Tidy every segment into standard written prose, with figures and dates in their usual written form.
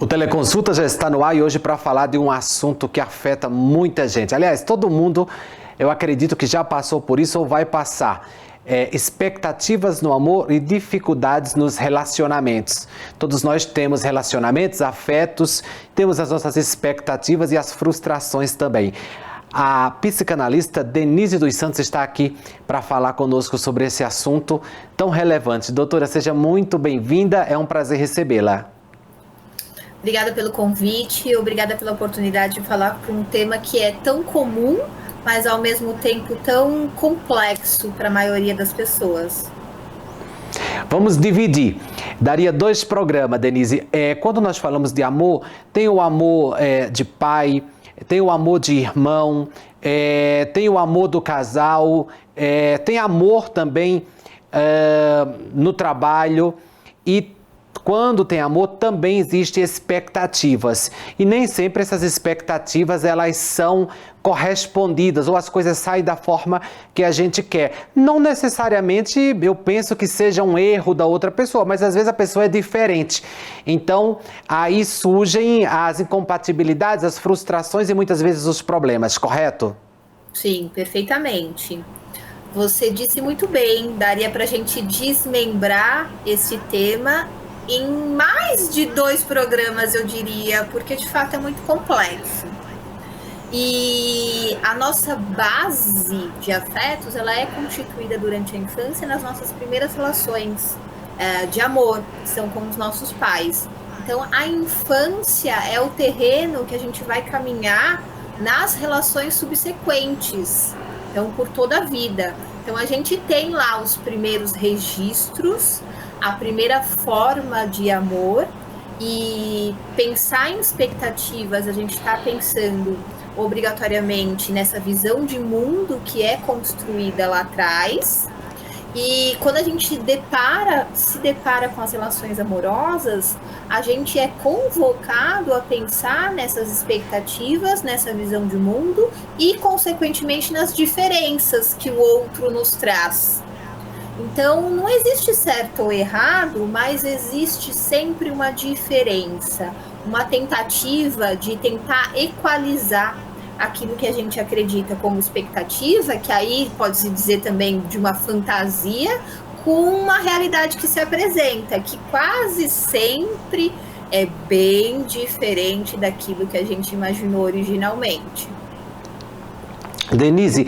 O Teleconsulta já está no ar e hoje para falar de um assunto que afeta muita gente. Aliás, todo mundo, eu acredito que já passou por isso ou vai passar. Expectativas no amor e dificuldades nos relacionamentos. Todos nós temos relacionamentos, afetos, temos as nossas expectativas e as frustrações também. A psicanalista Denise dos Santos está aqui para falar conosco sobre esse assunto tão relevante. Doutora, seja muito bem-vinda, é um prazer recebê-la. Obrigada pelo convite, obrigada pela oportunidade de falar por um tema que é tão comum, mas ao mesmo tempo tão complexo para a maioria das pessoas. Vamos dividir. Daria 2 programas, Denise. Quando nós falamos de amor, tem o amor de pai, tem o amor de irmão, tem o amor do casal, tem amor também no trabalho e quando tem amor, também existem expectativas. E nem sempre essas expectativas elas são correspondidas ou as coisas saem da forma que a gente quer. Não necessariamente eu penso que seja um erro da outra pessoa, mas às vezes a pessoa é diferente. Então, aí surgem as incompatibilidades, as frustrações e muitas vezes os problemas, correto? Sim, perfeitamente. Você disse muito bem, daria para a gente desmembrar esse tema em mais de 2 programas, eu diria, porque de fato é muito complexo. E a nossa base de afetos, ela é constituída durante a infância nas nossas primeiras relações de amor, que são com os nossos pais. Então, a infância é o terreno que a gente vai caminhar nas relações subsequentes, então por toda a vida. Então, a gente tem lá os primeiros registros, a primeira forma de amor, e pensar em expectativas, a gente está pensando obrigatoriamente nessa visão de mundo que é construída lá atrás. E quando a gente se depara com as relações amorosas, a gente é convocado a pensar nessas expectativas, nessa visão de mundo e, consequentemente, nas diferenças que o outro nos traz. Então, não existe certo ou errado, mas existe sempre uma diferença, uma tentativa de tentar equalizar aquilo que a gente acredita como expectativa, que aí pode-se dizer também de uma fantasia, com uma realidade que se apresenta, que quase sempre é bem diferente daquilo que a gente imaginou originalmente. Denise,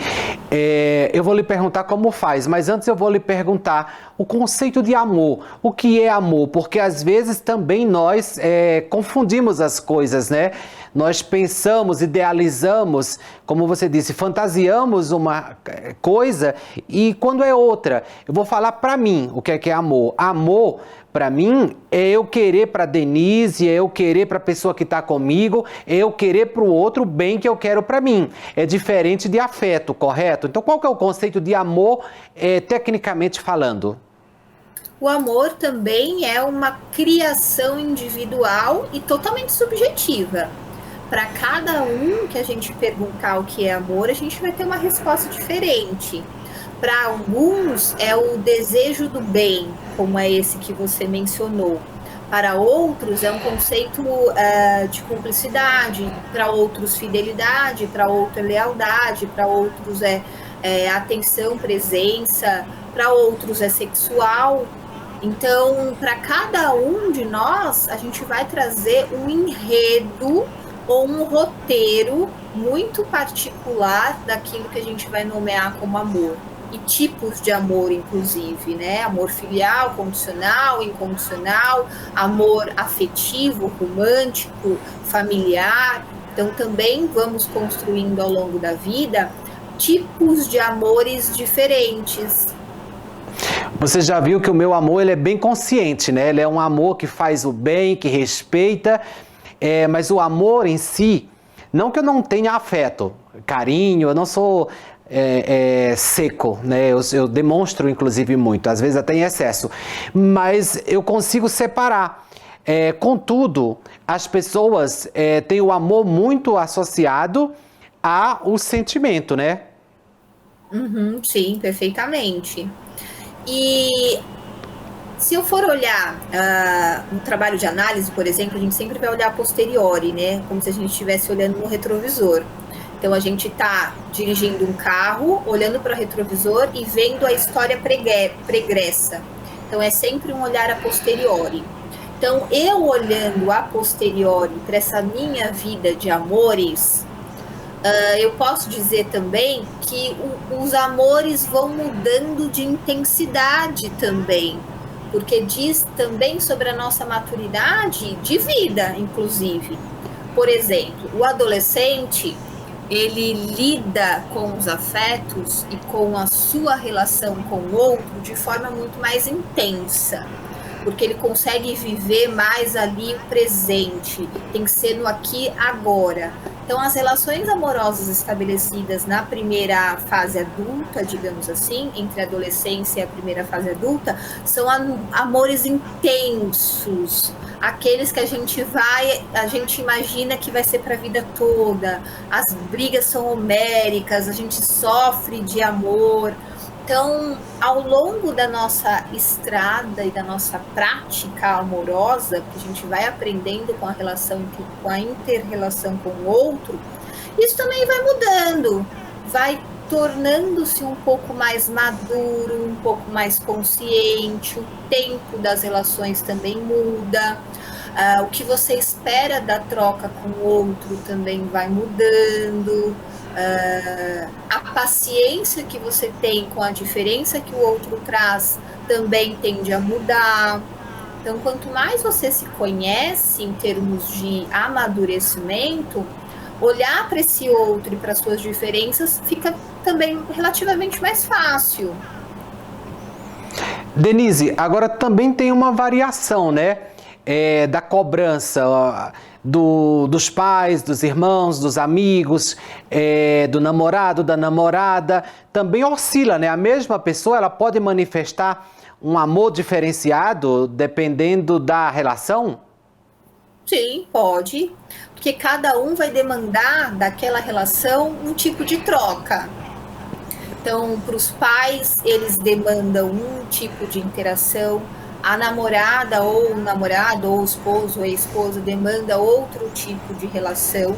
eu vou lhe perguntar como faz, mas antes eu vou lhe perguntar o conceito de amor. O que é amor? Porque às vezes também nós confundimos as coisas, né? Nós pensamos, idealizamos, como você disse, fantasiamos uma coisa e quando é outra. Eu vou falar para mim o que é amor. Amor, para mim, é eu querer para Denise, é eu querer para a pessoa que está comigo, é eu querer para o outro o bem que eu quero para mim. É diferente de afeto, correto? Então, qual que é o conceito de amor, tecnicamente falando? O amor também é uma criação individual e totalmente subjetiva. Para cada um que a gente perguntar o que é amor, a gente vai ter uma resposta diferente. Para alguns é o desejo do bem, como é esse que você mencionou. Para outros é um conceito de cumplicidade, para outros fidelidade, para outros lealdade, para outros atenção, presença, para outros é sexual. Então, para cada um de nós, a gente vai trazer um enredo ou um roteiro muito particular daquilo que a gente vai nomear como amor. E tipos de amor, inclusive, né? Amor filial, condicional, incondicional, amor afetivo, romântico, familiar. Então, também vamos construindo ao longo da vida tipos de amores diferentes. Você já viu que o meu amor ele é bem consciente, né? Ele é um amor que faz o bem, que respeita, mas o amor em si, não que eu não tenha afeto, carinho, eu não sou seco, né? Eu demonstro inclusive muito, às vezes até em excesso, mas eu consigo separar. Contudo, as pessoas têm o amor muito associado ao sentimento, né? Sim, perfeitamente. E Se eu for olhar um trabalho de análise, por exemplo, a gente sempre vai olhar a posteriori, né? Como se a gente estivesse olhando no retrovisor. Então, a gente está dirigindo um carro, olhando para o retrovisor e vendo a história pregressa. Então, é sempre um olhar a posteriori. Então, eu olhando a posteriori para essa minha vida de amores, eu posso dizer também que os amores vão mudando de intensidade também, porque diz também sobre a nossa maturidade de vida, inclusive. Por exemplo, o adolescente, ele lida com os afetos e com a sua relação com o outro de forma muito mais intensa, porque ele consegue viver mais ali o presente, tem que ser no aqui agora. Então, as relações amorosas estabelecidas na primeira fase adulta, digamos assim, entre a adolescência e a primeira fase adulta, são amores intensos, aqueles que a gente imagina que vai ser para a vida toda. As brigas são homéricas, a gente sofre de amor. Então, ao longo da nossa estrada e da nossa prática amorosa, que a gente vai aprendendo com a inter-relação com o outro, isso também vai mudando, vai tornando-se um pouco mais maduro, um pouco mais consciente, o tempo das relações também muda, o que você espera da troca com o outro também vai mudando. A paciência que você tem com a diferença que o outro traz também tende a mudar. Então, quanto mais você se conhece em termos de amadurecimento, olhar para esse outro e para suas diferenças fica também relativamente mais fácil. Denise, agora também tem uma variação, né? Da cobrança dos pais, dos irmãos, dos amigos, do namorado, da namorada, também oscila, né? A mesma pessoa, ela pode manifestar um amor diferenciado dependendo da relação? Sim, pode, porque cada um vai demandar daquela relação um tipo de troca. Então, para os pais, eles demandam um tipo de interação, a namorada ou o namorado, ou o esposo ou a esposa demanda outro tipo de relação.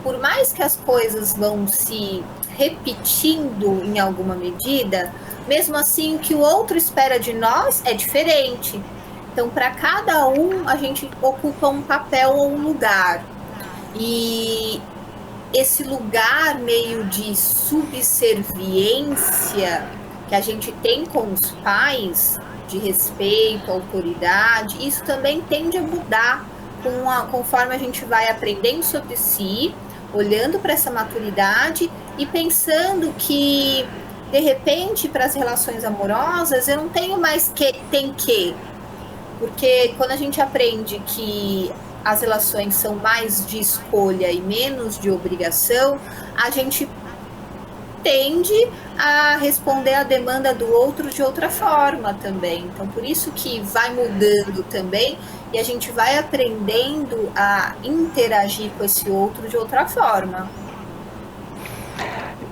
Por mais que as coisas vão se repetindo em alguma medida, mesmo assim o que o outro espera de nós é diferente. Então, para cada um, a gente ocupa um papel ou um lugar. E esse lugar meio de subserviência que a gente tem com os pais, de respeito, autoridade, isso também tende a mudar conforme a gente vai aprendendo sobre si, olhando para essa maturidade e pensando que, de repente, para as relações amorosas, eu não tenho mais tem que. Porque quando a gente aprende que as relações são mais de escolha e menos de obrigação, a gente tende a responder à demanda do outro de outra forma também. Então, por isso que vai mudando também e a gente vai aprendendo a interagir com esse outro de outra forma.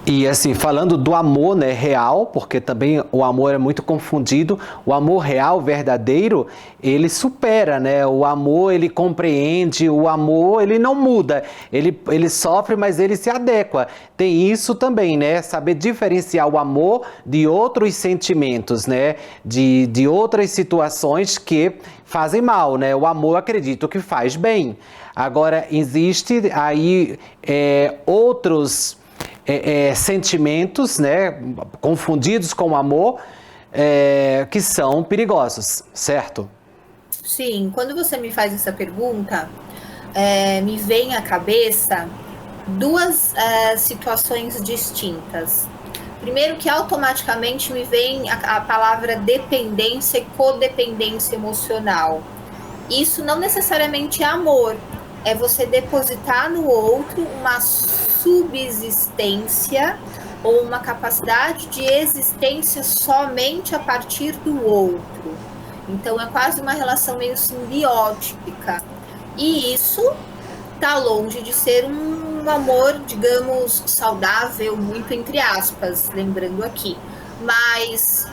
E assim, falando do amor, né, real, porque também o amor é muito confundido, o amor real, verdadeiro, ele supera, né? O amor, ele compreende, o amor, ele não muda, ele sofre, mas ele se adequa. Tem isso também, né? Saber diferenciar o amor de outros sentimentos, né? De outras situações que fazem mal, né? O amor, acredito que faz bem. Agora, existe aí outros sentimentos, né, confundidos com o amor, que são perigosos, certo? Sim, quando você me faz essa pergunta, me vem à cabeça duas situações distintas. Primeiro, que automaticamente me vem a palavra dependência e codependência emocional. Isso não necessariamente é amor, é você depositar no outro uma subsistência ou uma capacidade de existência somente a partir do outro. Então, é quase uma relação meio simbiótica. E isso está longe de ser um amor, digamos, saudável, muito entre aspas, lembrando aqui. Mas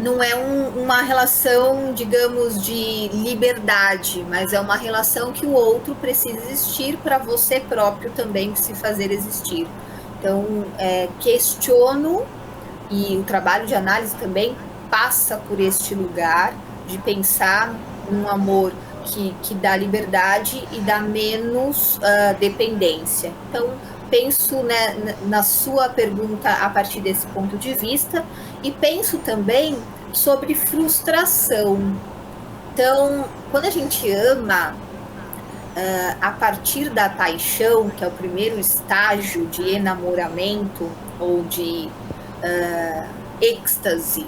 não é uma relação, digamos, de liberdade, mas é uma relação que o outro precisa existir para você próprio também se fazer existir. Então, questiono, e o trabalho de análise também passa por este lugar de pensar num amor que dá liberdade e dá menos dependência. Então, penso, né, na sua pergunta a partir desse ponto de vista e penso também sobre frustração. Então, quando a gente ama, a partir da paixão, que é o primeiro estágio de enamoramento ou de êxtase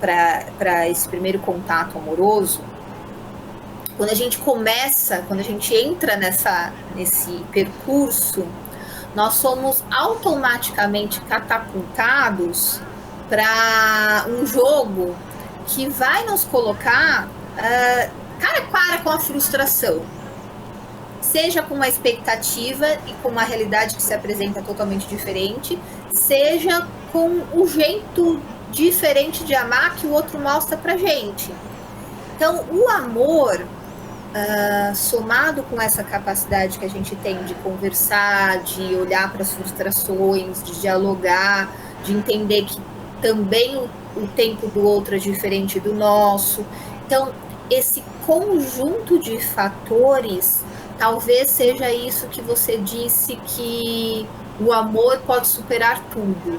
para esse primeiro contato amoroso, quando a gente entra nesse percurso, nós somos automaticamente catapultados para um jogo que vai nos colocar cara a cara com a frustração, seja com uma expectativa e com uma realidade que se apresenta totalmente diferente, seja com o jeito diferente de amar que o outro mostra pra gente. Então, o amor, somado com essa capacidade que a gente tem de conversar, de olhar para as frustrações, de dialogar, de entender que também o tempo do outro é diferente do nosso. Então, esse conjunto de fatores, talvez seja isso que você disse, que o amor pode superar tudo.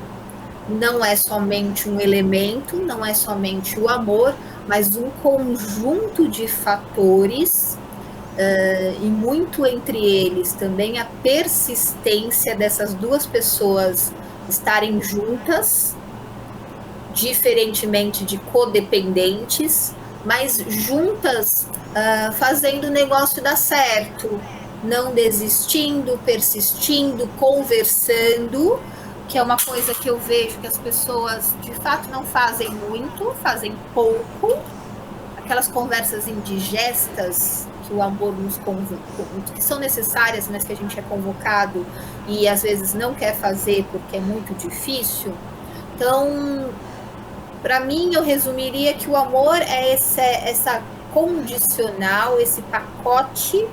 Não é somente um elemento, não é somente o amor, mas um conjunto de fatores, e muito entre eles também a persistência dessas duas pessoas estarem juntas, diferentemente de codependentes, mas juntas, fazendo o negócio dar certo, não desistindo, persistindo, conversando, que é uma coisa que eu vejo que as pessoas de fato não fazem muito, fazem pouco. Aquelas conversas indigestas que o amor nos convoca, que são necessárias, mas que a gente é convocado e às vezes não quer fazer porque é muito difícil. Então, para mim, eu resumiria que o amor é essa condicional, esse pacote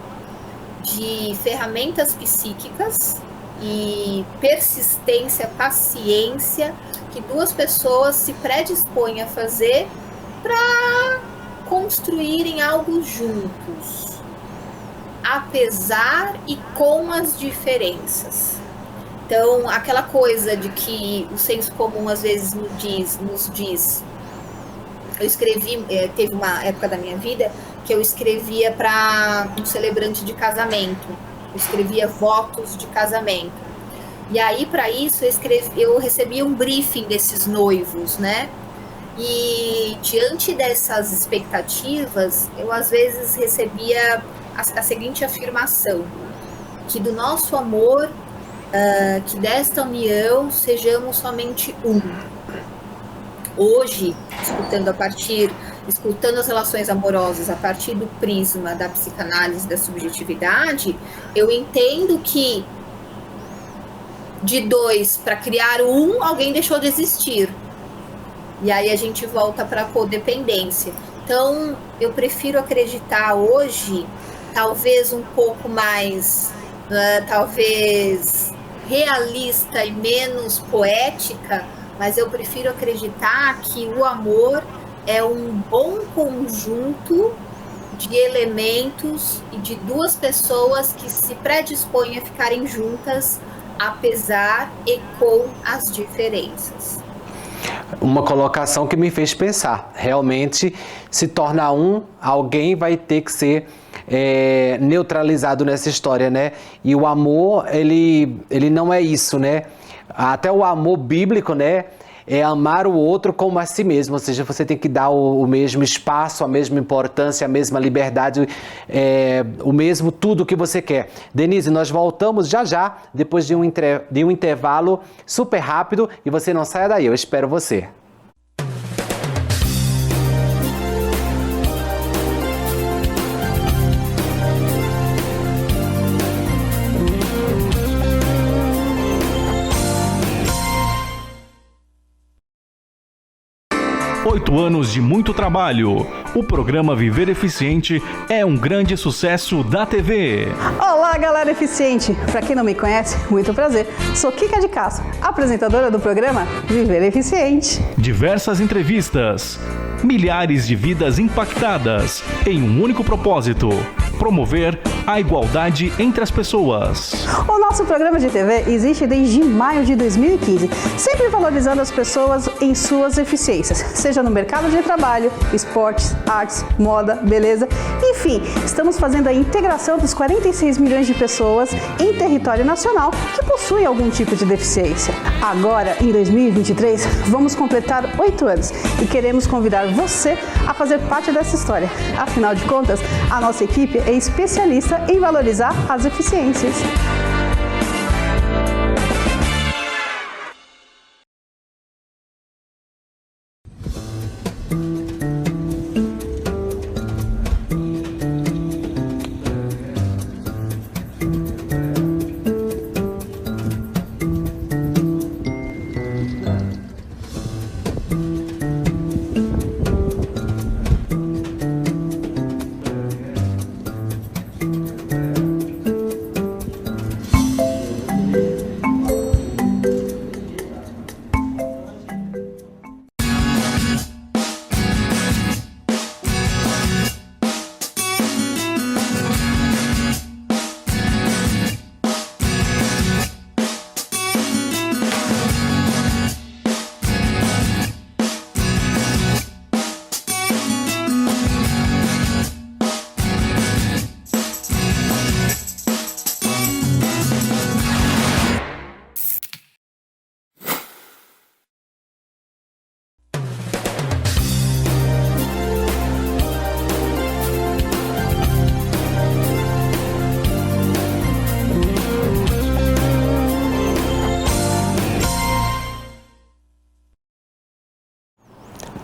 de ferramentas psíquicas e persistência, paciência, que duas pessoas se predispõem a fazer para construírem algo juntos, apesar e com as diferenças. Então, aquela coisa de que o senso comum às vezes nos diz. Eu escrevi, teve uma época da minha vida que eu escrevia para um celebrante de casamento, eu escrevia votos de casamento. E aí, para isso, eu recebia um briefing desses noivos, né? E diante dessas expectativas, eu às vezes recebia a seguinte afirmação: que do nosso amor, que desta união sejamos somente um. Hoje, escutando as relações amorosas a partir do prisma da psicanálise da subjetividade, eu entendo que de dois para criar um, alguém deixou de existir. E aí a gente volta para a codependência. Então, eu prefiro acreditar hoje, talvez um pouco mais, talvez realista e menos poética, mas eu prefiro acreditar que o amor é um bom conjunto de elementos e de duas pessoas que se predispõem a ficarem juntas, apesar e com as diferenças. Uma colocação que me fez pensar. Realmente, se torna um, alguém vai ter que ser neutralizado nessa história, né? E o amor, ele não é isso, né? Até o amor bíblico, né? É amar o outro como a si mesmo, ou seja, você tem que dar o mesmo espaço, a mesma importância, a mesma liberdade, o mesmo tudo que você quer. Denise, nós voltamos já, depois de um intervalo super rápido, e você não saia daí, eu espero você. 8 anos de muito trabalho. O programa Viver Eficiente é um grande sucesso da TV. Olá, galera eficiente! Para quem não me conhece, muito prazer. Sou Kika de Castro, apresentadora do programa Viver Eficiente. Diversas entrevistas, milhares de vidas impactadas em um único propósito: promover a igualdade entre as pessoas. O nosso programa de TV existe desde maio de 2015, sempre valorizando as pessoas em suas eficiências, seja no mercado de trabalho, esportes, artes, moda, beleza, enfim, estamos fazendo a integração dos 46 milhões de pessoas em território nacional que possuem algum tipo de deficiência. Agora, em 2023, vamos completar 8 anos e queremos convidar você a fazer parte dessa história. Afinal de contas, a nossa equipe é especialista em valorizar as eficiências.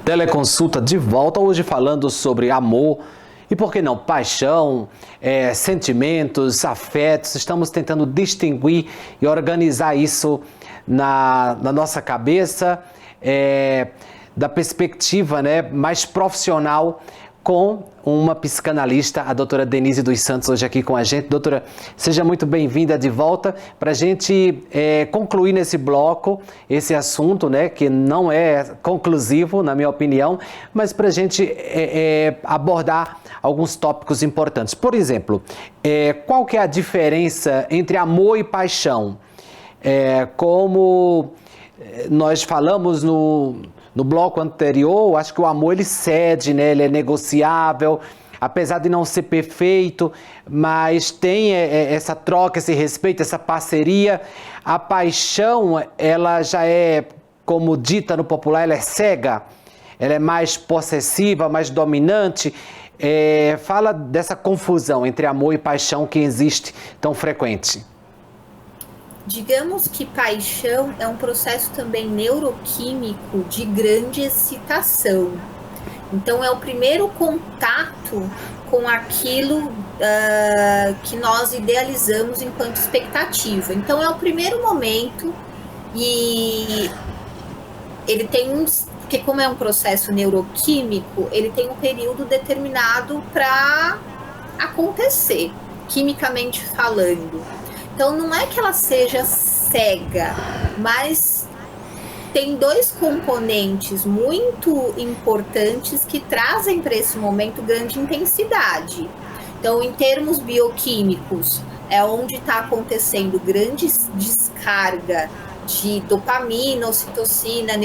Teleconsulta de volta, hoje falando sobre amor e, por que não, paixão, sentimentos, afetos. Estamos tentando distinguir e organizar isso na nossa cabeça, da perspectiva, né, mais profissional, com uma psicanalista, a doutora Denise dos Santos, hoje aqui com a gente. Doutora, seja muito bem-vinda de volta para a gente concluir nesse bloco esse assunto, né, que não é conclusivo, na minha opinião, mas para a gente abordar alguns tópicos importantes. Por exemplo, qual que é a diferença entre amor e paixão? Como nós falamos no bloco anterior, acho que o amor ele cede, né? Ele é negociável, apesar de não ser perfeito, mas tem essa troca, esse respeito, essa parceria. A paixão, ela já é, como dita no popular, ela é cega, ela é mais possessiva, mais dominante. Fala dessa confusão entre amor e paixão que existe tão frequente. Digamos que paixão é um processo também neuroquímico de grande excitação. Então, é o primeiro contato com aquilo que nós idealizamos enquanto expectativa. Então, é o primeiro momento e ele tem porque como é um processo neuroquímico, ele tem um período determinado para acontecer, quimicamente falando. Então, não é que ela seja cega, mas tem dois componentes muito importantes que trazem para esse momento grande intensidade. Então, em termos bioquímicos, é onde está acontecendo grande descarga de dopamina, ocitocina,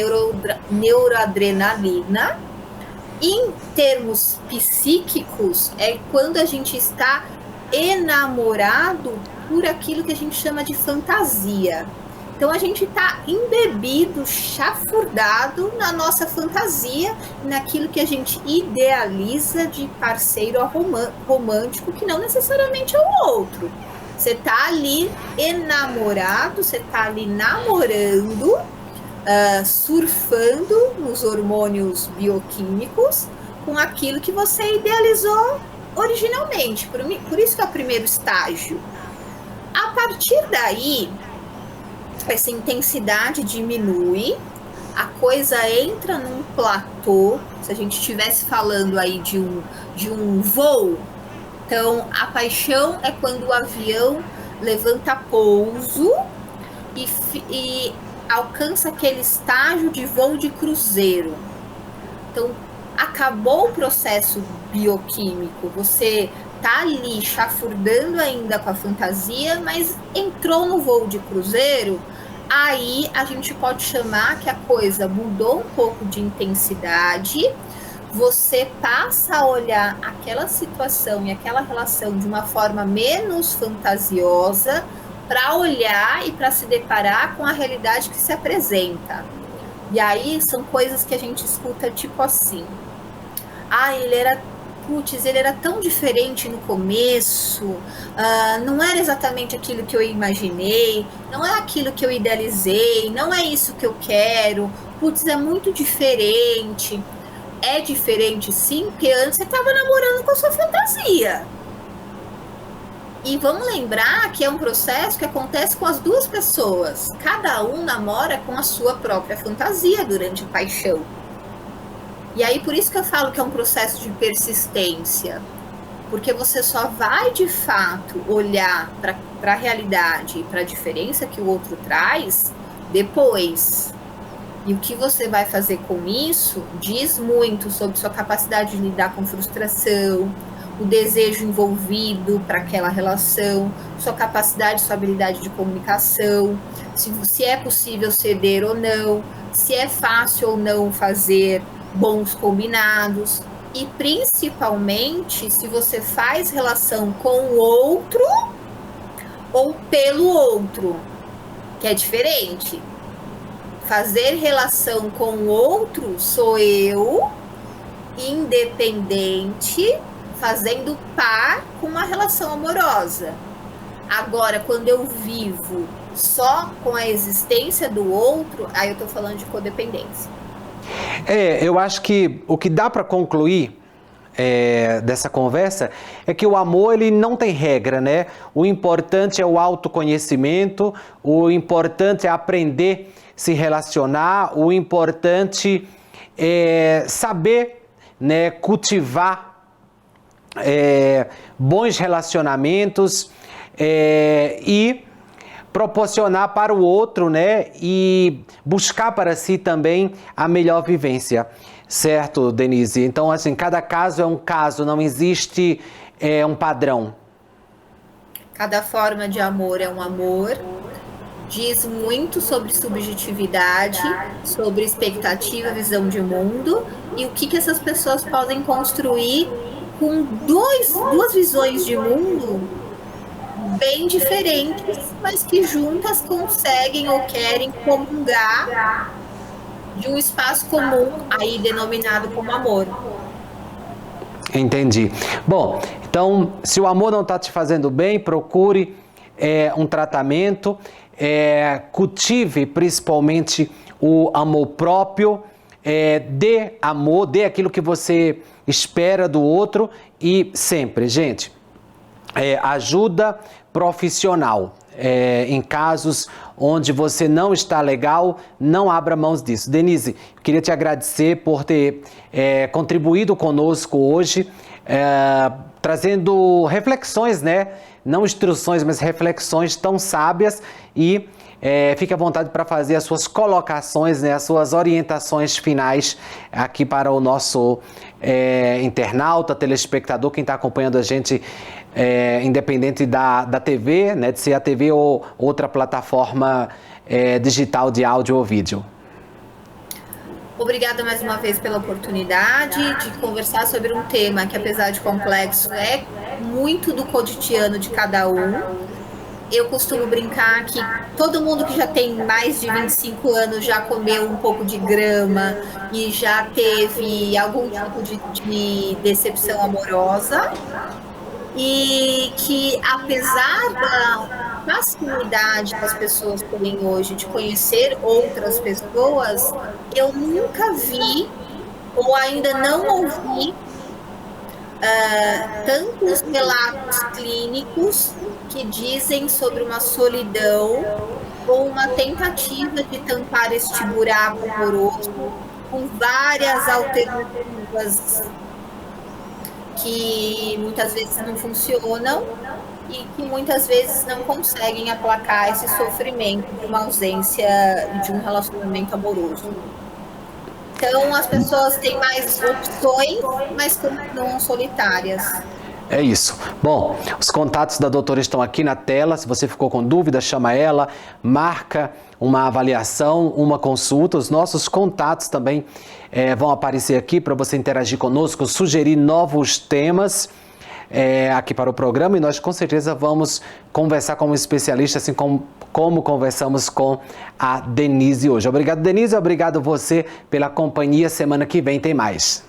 neuroadrenalina. Em termos psíquicos, é quando a gente está enamorado por aquilo que a gente chama de fantasia. Então a gente está embebido, chafurdado na nossa fantasia, naquilo que a gente idealiza de parceiro romântico, que não necessariamente é o outro. Você está ali enamorado, você está ali namorando, surfando nos hormônios bioquímicos com aquilo que você idealizou originalmente. Por isso que é o primeiro estágio. A partir daí, essa intensidade diminui a coisa entra num platô, se a gente estivesse falando aí de um voo, então a paixão é quando o avião levanta pouso e alcança aquele estágio de voo de cruzeiro. Então, acabou o processo bioquímico, você tá ali chafurdando ainda com a fantasia, mas entrou no voo de cruzeiro, aí a gente pode chamar que a coisa mudou um pouco de intensidade, você passa a olhar aquela situação e aquela relação de uma forma menos fantasiosa, para olhar e para se deparar com a realidade que se apresenta. E aí são coisas que a gente escuta tipo assim: ele era tão diferente no começo, não era exatamente aquilo que eu imaginei, não é aquilo que eu idealizei, não é isso que eu quero, é muito diferente. É diferente sim, porque antes você estava namorando com a sua fantasia. E vamos lembrar que é um processo que acontece com as duas pessoas. Cada um namora com a sua própria fantasia durante a paixão. E aí por isso que eu falo que é um processo de persistência. Porque você só vai de fato olhar para a realidade e para a diferença que o outro traz depois. E o que você vai fazer com isso diz muito sobre sua capacidade de lidar com frustração, o desejo envolvido para aquela relação, sua capacidade, sua habilidade de comunicação, se é possível ceder ou não, se é fácil ou não fazer bons combinados e principalmente se você faz relação com o outro ou pelo outro, que é diferente. Fazer relação com o outro sou eu, independente, fazendo par com uma relação amorosa. Agora, quando eu vivo só com a existência do outro, aí eu tô falando de codependência. Eu acho que o que dá para concluir dessa conversa é que o amor ele não tem regra, né? O importante é o autoconhecimento, o importante é aprender a se relacionar, o importante é saber, né, cultivar bons relacionamentos e proporcionar para o outro, né, e buscar para si também a melhor vivência, certo, Denise? Então, assim, cada caso é um caso, não existe um padrão. Cada forma de amor é um amor, diz muito sobre subjetividade, sobre expectativa, visão de mundo e o que essas pessoas podem construir com duas visões de mundo bem diferentes, mas que juntas conseguem ou querem comungar de um espaço comum aí denominado como amor. Entendi. Bom, então, se o amor não está te fazendo bem, procure um tratamento, cultive principalmente o amor próprio, dê amor, dê aquilo que você espera do outro e sempre, gente, ajuda profissional. Em casos onde você não está legal, não abra mãos disso. Denise, eu queria te agradecer por ter contribuído conosco hoje, trazendo reflexões, né? Não instruções, mas reflexões tão sábias e fique à vontade para fazer as suas colocações, né, as suas orientações finais aqui para o nosso internauta, telespectador, quem está acompanhando a gente, independente da TV, né, de ser a TV ou outra plataforma digital de áudio ou vídeo. Obrigada mais uma vez pela oportunidade de conversar sobre um tema que, apesar de complexo, é muito do cotidiano de cada um. Eu costumo brincar que todo mundo que já tem mais de 25 anos já comeu um pouco de grama e já teve algum tipo de decepção amorosa. E que, apesar da facilidade que as pessoas têm hoje de conhecer outras pessoas, eu nunca vi ou ainda não ouvi tantos relatos clínicos que dizem sobre uma solidão ou uma tentativa de tampar este buraco amoroso com várias alternativas que muitas vezes não funcionam e que muitas vezes não conseguem aplacar esse sofrimento de uma ausência de um relacionamento amoroso. Então, as pessoas têm mais opções, mas continuam solitárias. É isso. Bom, os contatos da doutora estão aqui na tela. Se você ficou com dúvida, chama ela, marca uma avaliação, uma consulta. Os nossos contatos também vão aparecer aqui para você interagir conosco, sugerir novos temas aqui para o programa, e nós com certeza vamos conversar com um especialista, assim como conversamos com a Denise hoje. Obrigado, Denise, obrigado você pela companhia. Semana que vem tem mais.